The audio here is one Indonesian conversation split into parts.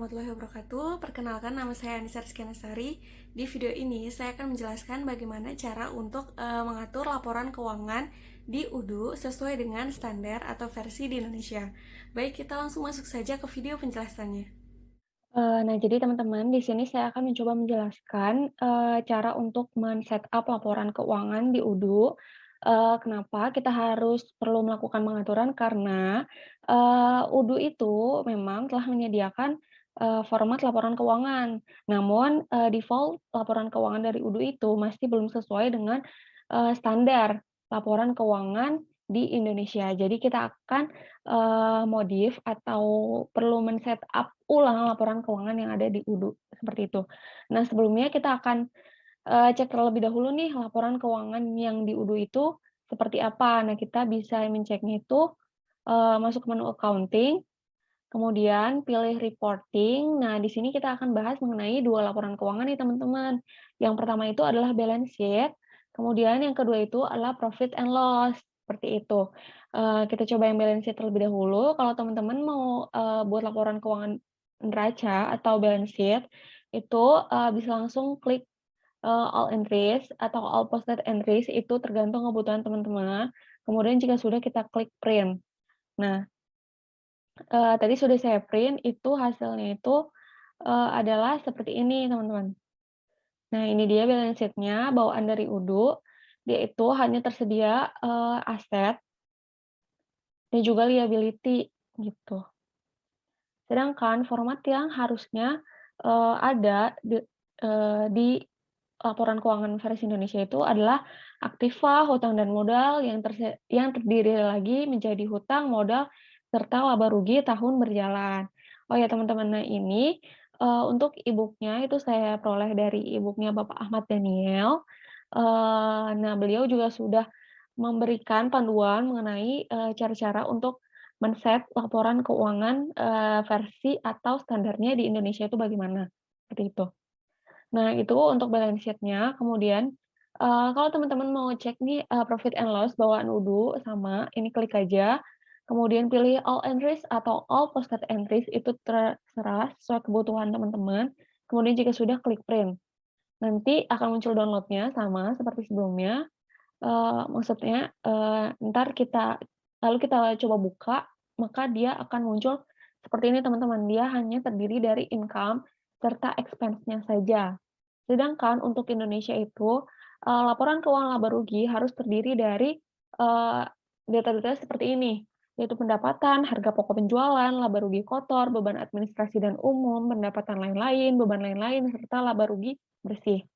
warahmatullahi wabarakatuh. Perkenalkan, nama saya Anissa Rizky Anasari. Di video ini saya akan menjelaskan bagaimana cara untuk mengatur laporan keuangan di UDU sesuai dengan standar atau versi di Indonesia. Baik, kita langsung masuk saja ke video penjelasannya. Nah, jadi teman-teman, di sini saya akan mencoba menjelaskan, cara untuk men-setup laporan keuangan di UDU. Kenapa kita harus perlu melakukan pengaturan, karena, UDU itu memang telah menyediakan, format laporan keuangan. Namun, default laporan keuangan dari UDU itu masih belum sesuai dengan, standar laporan keuangan di Indonesia. Jadi kita akan modif atau perlu men-setup ulang laporan keuangan yang ada di UDU, seperti itu. Nah, sebelumnya kita akan, cek terlebih dahulu nih laporan keuangan yang di UDU itu seperti apa. Nah, kita bisa menceknya itu, masuk ke menu accounting, kemudian pilih reporting. Nah, di sini kita akan bahas mengenai 2 laporan keuangan nih, teman-teman. Yang pertama itu adalah balance sheet, kemudian yang kedua itu adalah profit and loss, seperti itu. Kita coba yang balance sheet terlebih dahulu. Kalau teman-teman mau, buat laporan keuangan neraca atau balance sheet, itu, bisa langsung klik, all entries atau all posted entries, itu tergantung kebutuhan teman-teman. Kemudian jika sudah, kita klik print. Nah, tadi sudah saya print, itu hasilnya itu, adalah seperti ini, teman-teman. Nah, ini dia balance sheet-nya bawaan dari UDU. Dia itu hanya tersedia, aset dan juga liability, gitu. Sedangkan format yang harusnya, ada di laporan keuangan versi Indonesia itu adalah aktiva, hutang dan modal yang terdiri lagi menjadi hutang, modal, serta laba rugi tahun berjalan. Oh ya teman-teman, nah ini, untuk e-book-nya itu saya peroleh dari e-book-nya Bapak Ahmad Daniel. Nah, beliau juga sudah memberikan panduan mengenai, cara-cara untuk men-set laporan keuangan, versi atau standarnya di Indonesia itu bagaimana, seperti itu. Nah, itu untuk balance sheet-nya. Kemudian, kalau teman-teman mau cek nih, profit and loss bawaan UDU sama, ini klik aja, kemudian pilih all entries atau all posted entries, itu terserah sesuai kebutuhan teman-teman. Kemudian jika sudah, klik print. Nanti akan muncul download-nya sama seperti sebelumnya, maksudnya, entar lalu kita coba buka, maka dia akan muncul seperti ini teman-teman, dia hanya terdiri dari income serta expense-nya saja. Sedangkan untuk Indonesia itu, laporan keuangan laba rugi harus terdiri dari, eee, data-data seperti ini, yaitu pendapatan, harga pokok penjualan, laba rugi kotor, beban administrasi dan umum, pendapatan lain-lain, beban lain-lain, serta laba rugi bersih.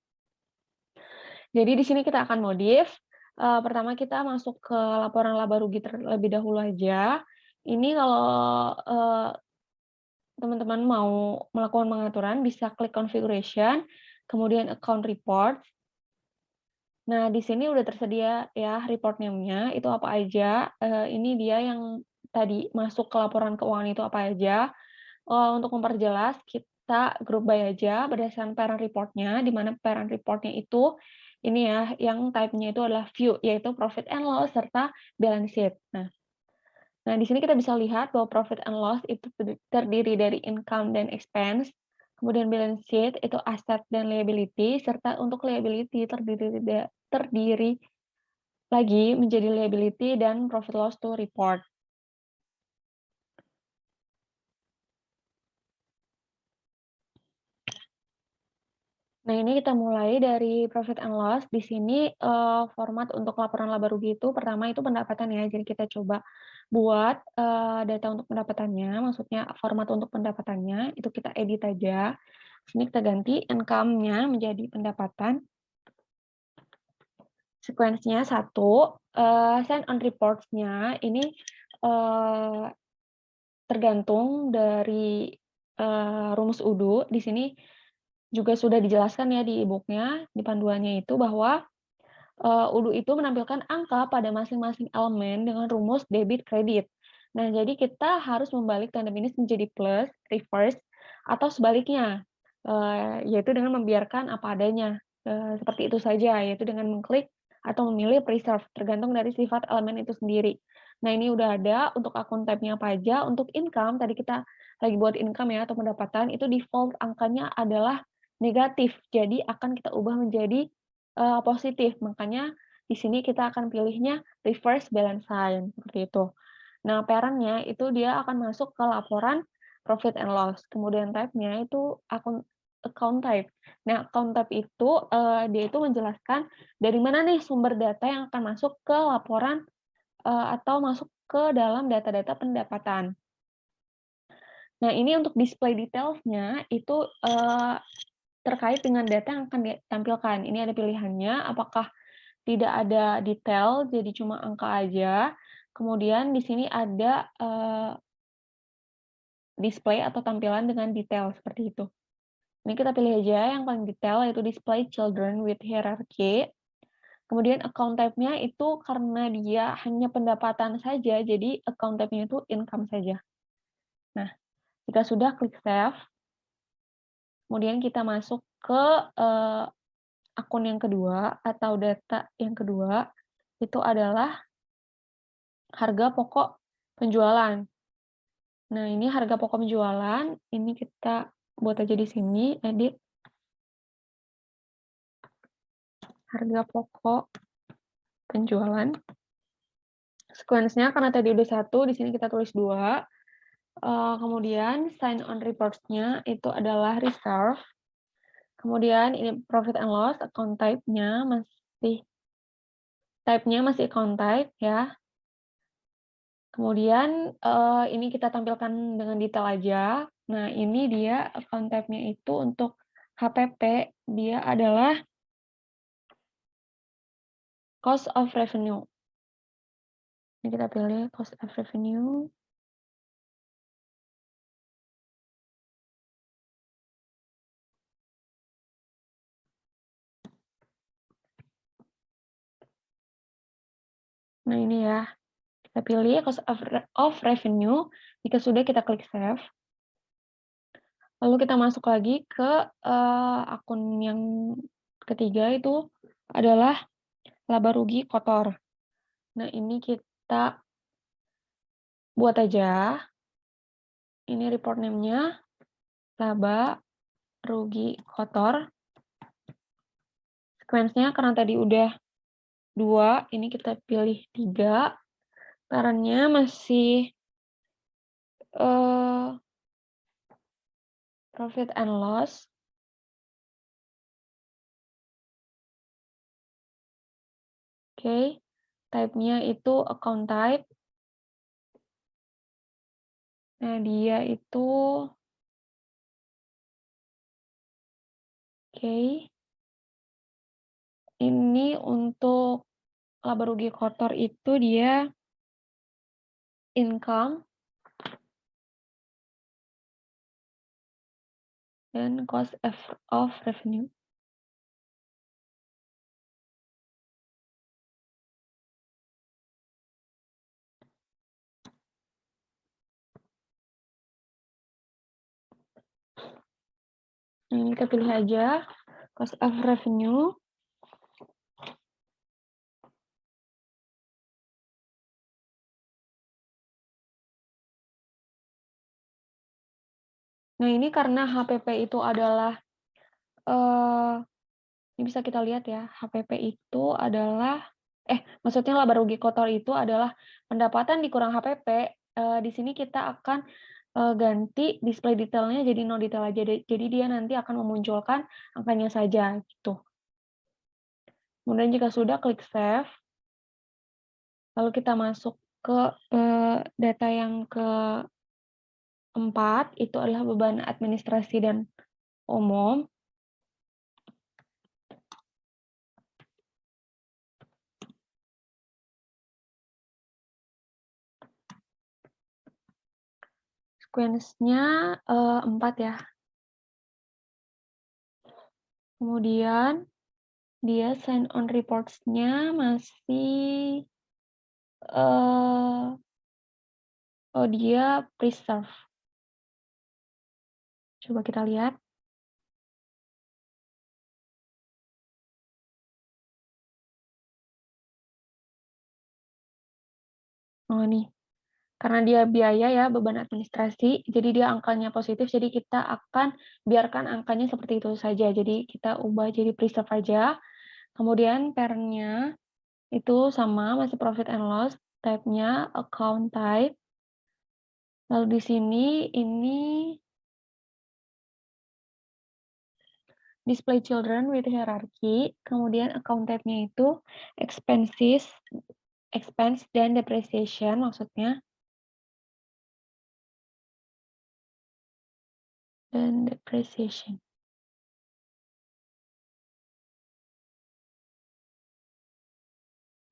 Jadi di sini kita akan modif, pertama kita masuk ke laporan laba rugi terlebih dahulu aja. Ini kalau, eee, teman-teman mau melakukan pengaturan bisa klik configuration, kemudian account report. Nah, di sini udah tersedia ya report name-nya, itu apa aja, ini dia yang tadi masuk ke laporan keuangan itu apa aja. Untuk memperjelas kita group by aja berdasarkan parent report-nya, di mana parent report-nya itu ini ya, yang type-nya itu adalah view, yaitu profit and loss serta balance sheet. Nah, di sini kita bisa lihat bahwa profit and loss itu terdiri dari income dan expense, kemudian balance sheet itu aset dan liability, serta untuk liability terdiri lagi menjadi liability dan profit loss to report. Nah, ini kita mulai dari profit and loss. Di sini, format untuk laporan laba rugi itu pertama itu pendapatan ya. Jadi kita coba buat, data untuk pendapatannya, maksudnya format untuk pendapatannya, itu kita edit aja. Di sini kita ganti income-nya menjadi pendapatan, sequence-nya 1, send on reports-nya ini, eee, tergantung dari, rumus UDU. Di sini juga sudah dijelaskan ya di e-book-nya, di panduannya itu bahwa, UDU itu menampilkan angka pada masing-masing elemen dengan rumus debit kredit. Nah, jadi kita harus membalik tanda minus menjadi plus, reverse, atau sebaliknya, yaitu dengan membiarkan apa adanya, seperti itu saja, yaitu dengan mengklik atau memilih preserve, tergantung dari sifat elemen itu sendiri. Nah, ini udah ada untuk akun type-nya apa aja. Untuk income, tadi kita lagi buat income ya, atau pendapatan, itu default angkanya adalah negatif. Jadi akan kita ubah menjadi positif. Makanya di sini kita akan pilihnya reverse balance sign, seperti itu. Nah, parent-nya itu dia akan masuk ke laporan profit and loss. Kemudian type-nya itu account type. Nah, account type itu dia itu menjelaskan dari mana nih sumber data yang akan masuk ke laporan atau masuk ke dalam data-data pendapatan. Nah, ini untuk display details-nya itu terkait dengan data yang akan ditampilkan. Ini ada pilihannya, apakah tidak ada detail, jadi cuma angka aja. Kemudian di sini ada display atau tampilan dengan detail seperti itu. Ini kita pilih aja yang paling detail, yaitu display children with hierarchy. Kemudian account type-nya itu karena dia hanya pendapatan saja, jadi account type-nya itu income saja. Nah, jika sudah, klik save. Kemudian kita masuk ke akun yang kedua atau data yang kedua, itu adalah harga pokok penjualan. Nah, ini harga pokok penjualan, ini kita buat aja di sini, edit harga pokok penjualan. Sequence-nya karena tadi udah 1, di sini kita tulis 2. Kemudian sign on reports-nya itu adalah reserve. Kemudian ini profit and loss, account type-nya masih account type ya. Kemudian ini kita tampilkan dengan detail aja. Nah, ini dia account type-nya itu untuk HPP, dia adalah cost of revenue. Ini kita pilih cost of revenue. Nah, ini ya. Kita pilih cost of revenue. Jika sudah, kita klik save. Lalu kita masuk lagi ke akun yang ketiga, itu adalah laba rugi kotor. Nah, ini kita buat aja. Ini report name-nya laba rugi kotor. Sequence-nya karena tadi udah 2, ini kita pilih 3. Parent-nya masih profit and loss. Oke. Type-nya itu account type. Nah, dia itu oke. Ini untuk laba rugi kotor itu dia income dan cost of revenue. Nah, ini kita pilih aja cost of revenue. Nah, ini karena HPP itu adalah ini bisa kita lihat ya, HPP itu adalah maksudnya laba rugi kotor itu adalah pendapatan dikurang HPP. Di sini kita akan ganti display detailnya jadi no detail aja. Jadi dia nanti akan memunculkan angkanya saja gitu. Kemudian jika sudah, klik save. Lalu kita masuk ke data yang keempat, itu adalah beban administrasi dan umum. Sequence-nya 4 ya. Kemudian dia sign on reports-nya masih dia preserve. Coba kita lihat. Oh nih, karena dia biaya ya, beban administrasi, jadi dia angkanya positif, jadi kita akan biarkan angkanya seperti itu saja. Jadi kita ubah jadi preserve aja. Kemudian parent-nya itu sama, masih profit and loss, type-nya account type. Lalu di sini ini display children with hierarchy, kemudian account type-nya itu expenses, expense dan depreciation maksudnya, dan depreciation.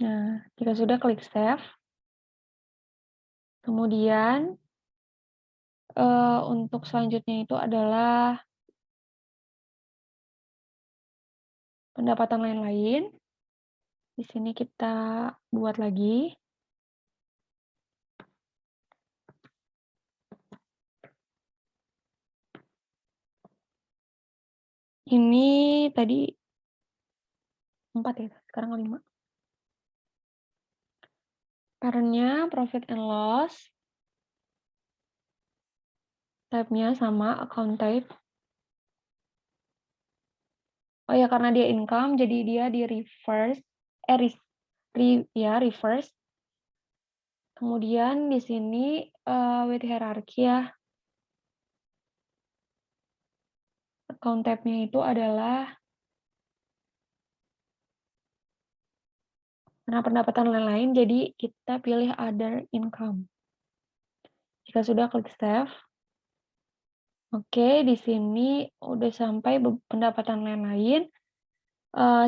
Nah, jika sudah klik save. Kemudian untuk selanjutnya itu adalah pendapatan lain-lain. Di sini kita buat lagi. Ini tadi 4 ya, sekarang 5. Parent-nya profit and loss. Type-nya sama, account type. Oh ya, karena dia income, jadi dia di reverse, reverse. Kemudian di sini with hierarchy ya. Account type-nya itu adalah karena pendapatan lain-lain, jadi kita pilih other income. Jika sudah klik save. Oke, di sini udah sampai pendapatan lain-lain.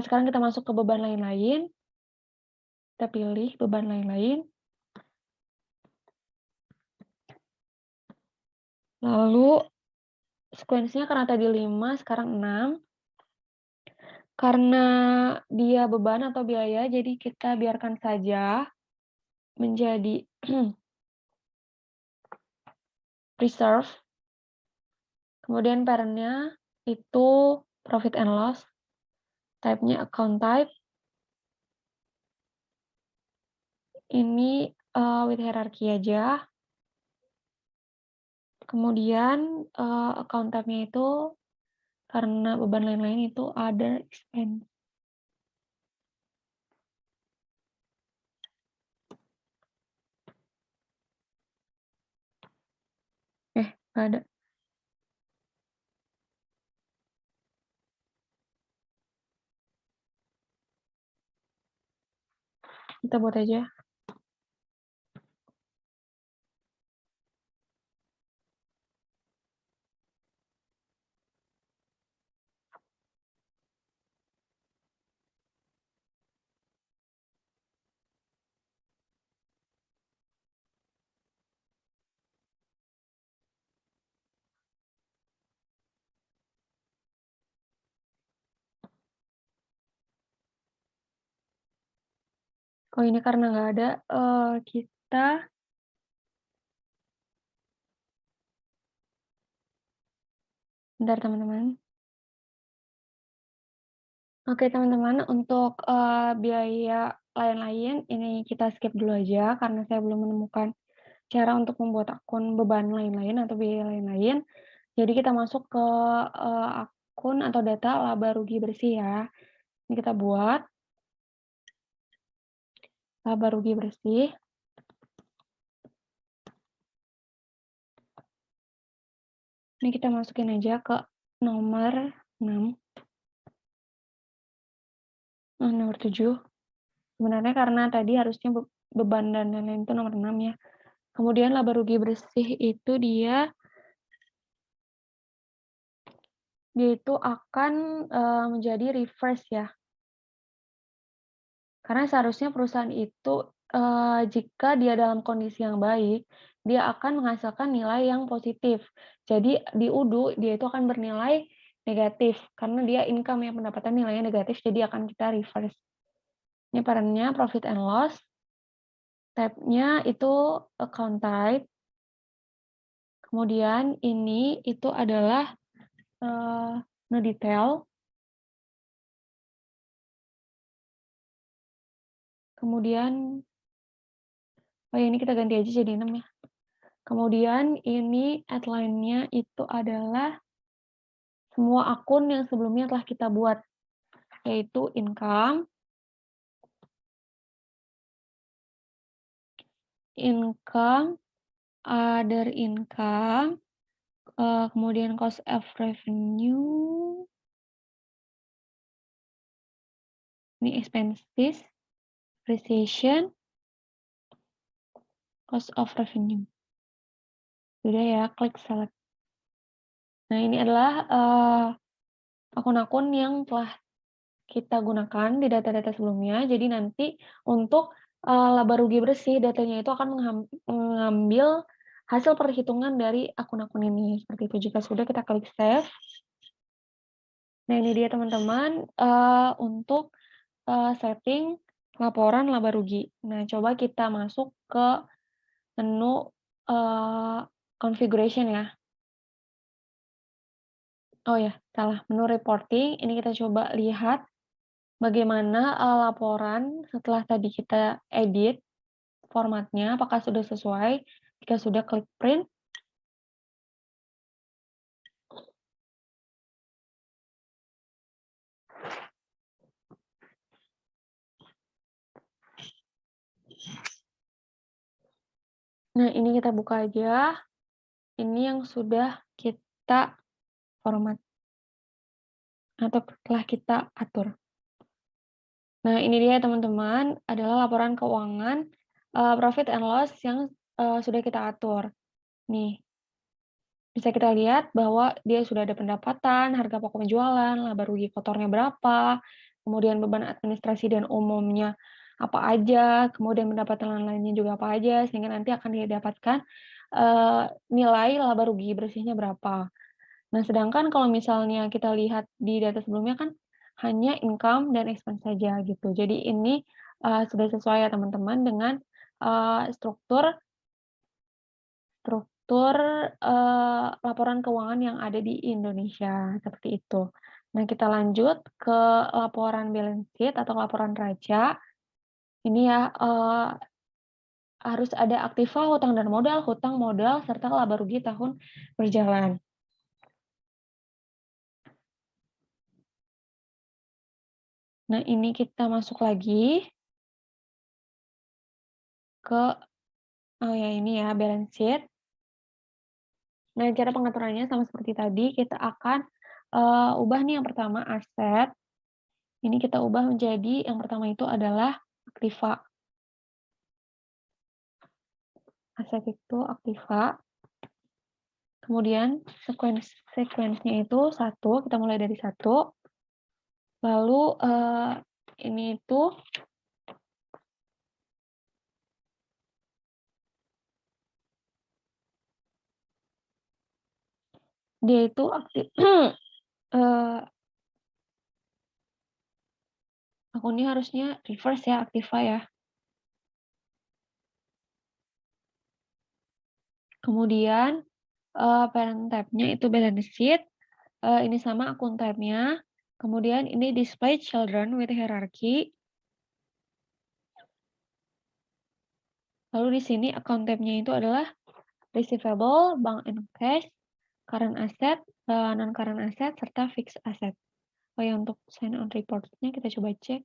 Sekarang kita masuk ke beban lain-lain. Kita pilih beban lain-lain. Lalu sequence-nya karena tadi 5, sekarang 6. Karena dia beban atau biaya, jadi kita biarkan saja menjadi reserve. Kemudian parent-nya itu profit and loss. Type-nya account type. Ini with hierarchy aja. Kemudian account type-nya itu karena beban lain-lain itu other expense. Nggak ada. Kita buat aja. Oh ini karena nggak ada, kita bentar teman-teman. Oke teman-teman, untuk biaya lain-lain ini kita skip dulu aja karena saya belum menemukan cara untuk membuat akun beban lain-lain atau biaya lain-lain. Jadi kita masuk ke akun atau data laba rugi bersih ya. Ini kita buat laba rugi bersih. Ini kita masukin aja ke nomor 6. Nomor 7. Sebenarnya karena tadi harusnya beban dan lain-lain itu nomor 6 ya. Kemudian laba rugi bersih itu dia itu akan menjadi reverse ya. Karena seharusnya perusahaan itu jika dia dalam kondisi yang baik, dia akan menghasilkan nilai yang positif. Jadi di UDU dia itu akan bernilai negatif karena dia income ya, pendapatan nilainya negatif, jadi akan kita reverse. Ini parent-nya profit and loss. Type-nya itu account type. Kemudian ini itu adalah no detail. Kemudian Oh ya, ini kita ganti aja jadi 6 ya. Kemudian ini outline-nya itu adalah semua akun yang sebelumnya telah kita buat, yaitu income, other income, kemudian cost of revenue, ini expenses, depreciation, cost of revenue. Udah ya, klik select. Nah, ini adalah, akun-akun yang telah kita gunakan di data-data sebelumnya. Jadi nanti untuk, laba rugi bersih, datanya itu akan mengambil hasil perhitungan dari akun-akun ini, seperti itu. Jika sudah, kita klik save. Nah, ini dia teman-teman, untuk, setting laporan laba rugi. Nah, coba kita masuk ke menu, configuration ya. Oh ya, salah, menu reporting, ini kita coba lihat bagaimana, laporan setelah tadi kita edit formatnya, apakah sudah sesuai. Jika sudah, klik print. Nah, ini kita buka aja, ini yang sudah kita format atau telah kita atur. Nah, ini dia teman-teman, adalah laporan keuangan, profit and loss yang, sudah kita atur. Nih, bisa kita lihat bahwa dia sudah ada pendapatan, harga pokok penjualan, laba rugi kotornya berapa, kemudian beban administrasi dan umumnya apa aja, kemudian pendapatan lain-lainnya juga apa aja, sehingga nanti akan didapatkan, nilai laba rugi bersihnya berapa. Nah, sedangkan kalau misalnya kita lihat di data sebelumnya kan hanya income dan expense saja gitu. Jadi ini, sudah sesuai ya teman-teman dengan, struktur struktur, laporan keuangan yang ada di Indonesia, seperti itu. Nah, kita lanjut ke laporan balance sheet atau laporan raja. Ini ya, harus ada aktiva, hutang dan modal, hutang, modal, serta laba rugi tahun berjalan. Nah, ini kita masuk lagi ke oh ya, ini ya balance sheet. Nah, cara pengaturannya sama seperti tadi, kita akan, ubah nih yang pertama aset, ini kita ubah menjadi yang pertama itu adalah aktiva. Aset itu aktiva, kemudian sekuensnya itu satu, kita mulai dari satu, lalu, ini itu dia itu akunnya harusnya reverse ya, aktiva ya. Kemudian, parent tab-nya itu balance sheet, ini sama akun tab-nya, kemudian ini display children with hierarchy. Lalu di sini account tab-nya itu adalah receivable, bank and cash, current asset, non-current asset, serta fixed asset. Oh ya, untuk sign on report-nya kita coba cek.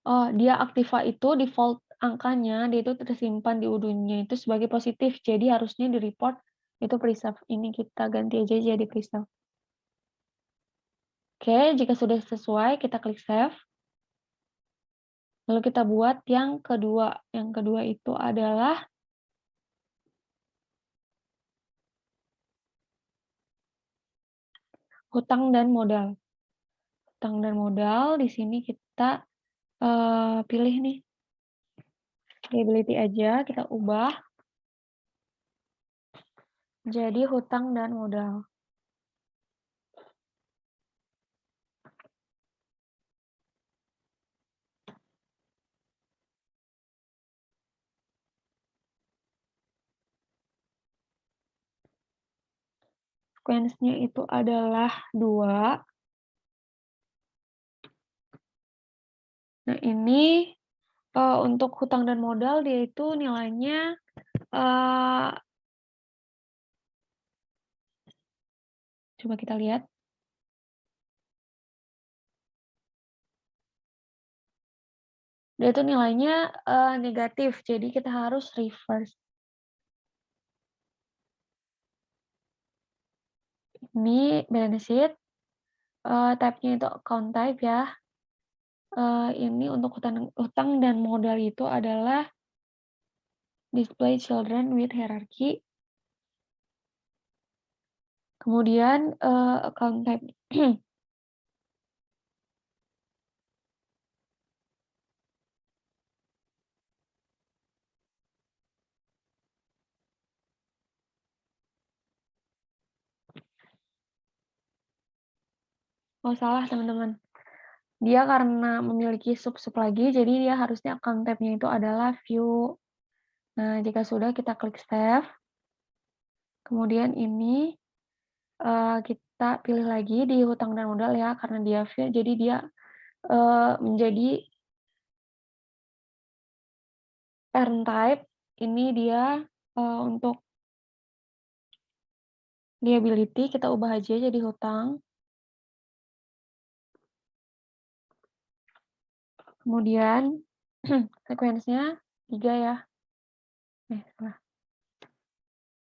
Oh, dia aktiva itu default angkanya, dia itu tersimpan di UDU-nya itu sebagai positif, jadi harusnya di report itu preserve. Ini kita ganti aja jadi preserve. Oke, jika sudah sesuai, kita klik save. Lalu kita buat yang kedua. Yang kedua itu adalah hutang dan modal. Hutang dan modal, di sini kita pilih nih, liability aja, kita ubah jadi hutang dan modal. Sequence-nya itu adalah 2, Nah ini, untuk hutang dan modal dia itu nilainya, eee, coba kita lihat, dia itu nilainya, negatif, jadi kita harus reverse. Ini balance sheet, type-nya itu account type ya, ini untuk hutang hutang dan modal itu adalah display children with hierarchy, kemudian, account type oh salah teman-teman, dia karena memiliki sub-sub lagi, jadi dia harusnya account type-nya itu adalah view. Nah, jika sudah kita klik save, kemudian ini, kita pilih lagi di hutang dan modal ya, karena dia view, jadi dia, menjadi parent type, ini dia, untuk liability kita ubah aja jadi hutang, kemudian sequence-nya 3 ya, salah,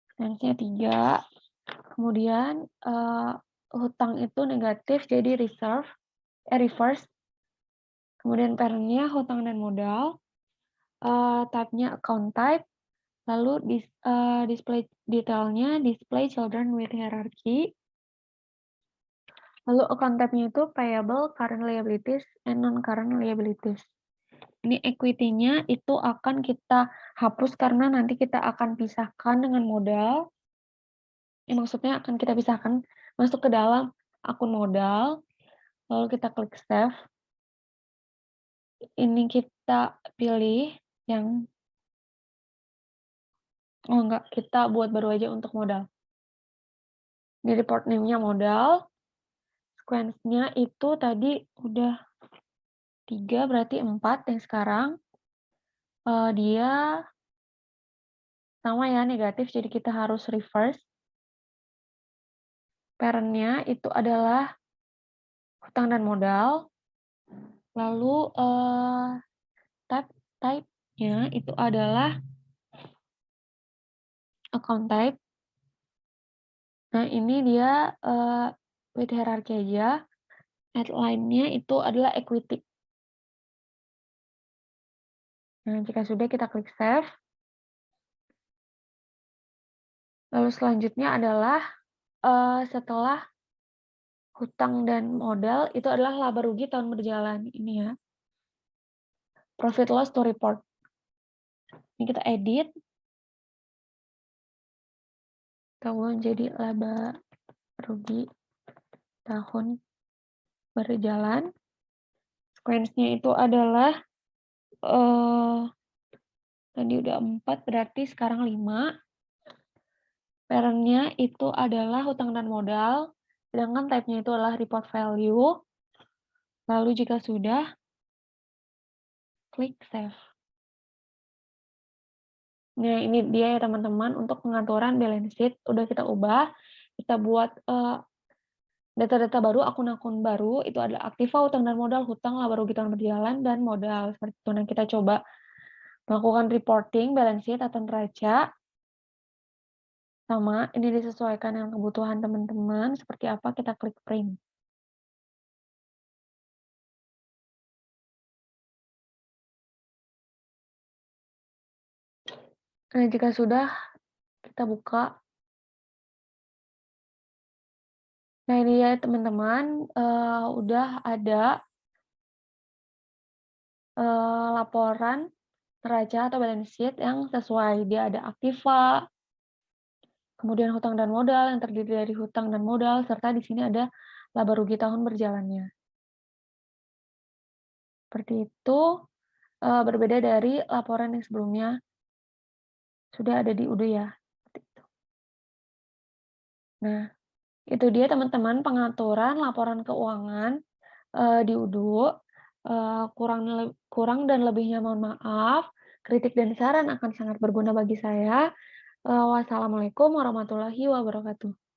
sequence-nya 3, kemudian, hutang itu negatif jadi reverse, kemudian parent-nya hutang dan modal, type-nya account type, lalu display detailnya display children with hierarchy, lalu account type-nya itu payable, current liabilities, and non-current liabilities. Ini equity-nya itu akan kita hapus karena nanti kita akan pisahkan dengan modal. Maksudnya akan kita pisahkan masuk ke dalam akun modal, lalu kita klik save. Ini kita pilih yang oh enggak, kita buat baru aja untuk modal. Di report name-nya modal, sequence-nya itu tadi udah 3 berarti 4 yang sekarang, dia sama ya negatif jadi kita harus reverse. Parent-nya itu adalah hutang dan modal, lalu, type-nya itu adalah account type. Nah ini dia, with hierarchy aja, headline-nya itu adalah equity. Nah jika sudah kita klik save. Lalu selanjutnya adalah, setelah hutang dan modal itu adalah laba rugi tahun berjalan, ini ya, profit loss to report. Ini kita edit, kita ubah jadi laba rugi tahun berjalan. Sequence-nya itu adalah, tadi udah 4 berarti sekarang 5. Parent-nya itu adalah hutang dan modal, sedangkan type-nya itu adalah report value. Lalu jika sudah, klik save. Nah, ini dia ya teman-teman untuk pengaturan balance sheet udah kita ubah, kita buat, data-data baru, akun-akun baru, itu adalah aktiva, hutang dan modal, hutang, laba rugi tahun berjalan, dan modal, seperti itu. Nah, kita coba melakukan reporting balance sheet atau neraca, sama ini disesuaikan dengan kebutuhan teman-teman, seperti apa kita klik print. Nah, jika sudah, kita buka. Nah, ini ya teman-teman, udah ada, laporan neraca atau balance sheet yang sesuai. Dia ada aktiva, kemudian hutang dan modal yang terdiri dari hutang dan modal, serta di sini ada laba rugi tahun berjalannya. Seperti itu, berbeda dari laporan yang sebelumnya sudah ada di UDO ya. Seperti itu. Nah, itu dia teman-teman pengaturan laporan keuangan di UDO. Kurang dan lebihnya mohon maaf. Kritik dan saran akan sangat berguna bagi saya. Wassalamualaikum warahmatullahi wabarakatuh.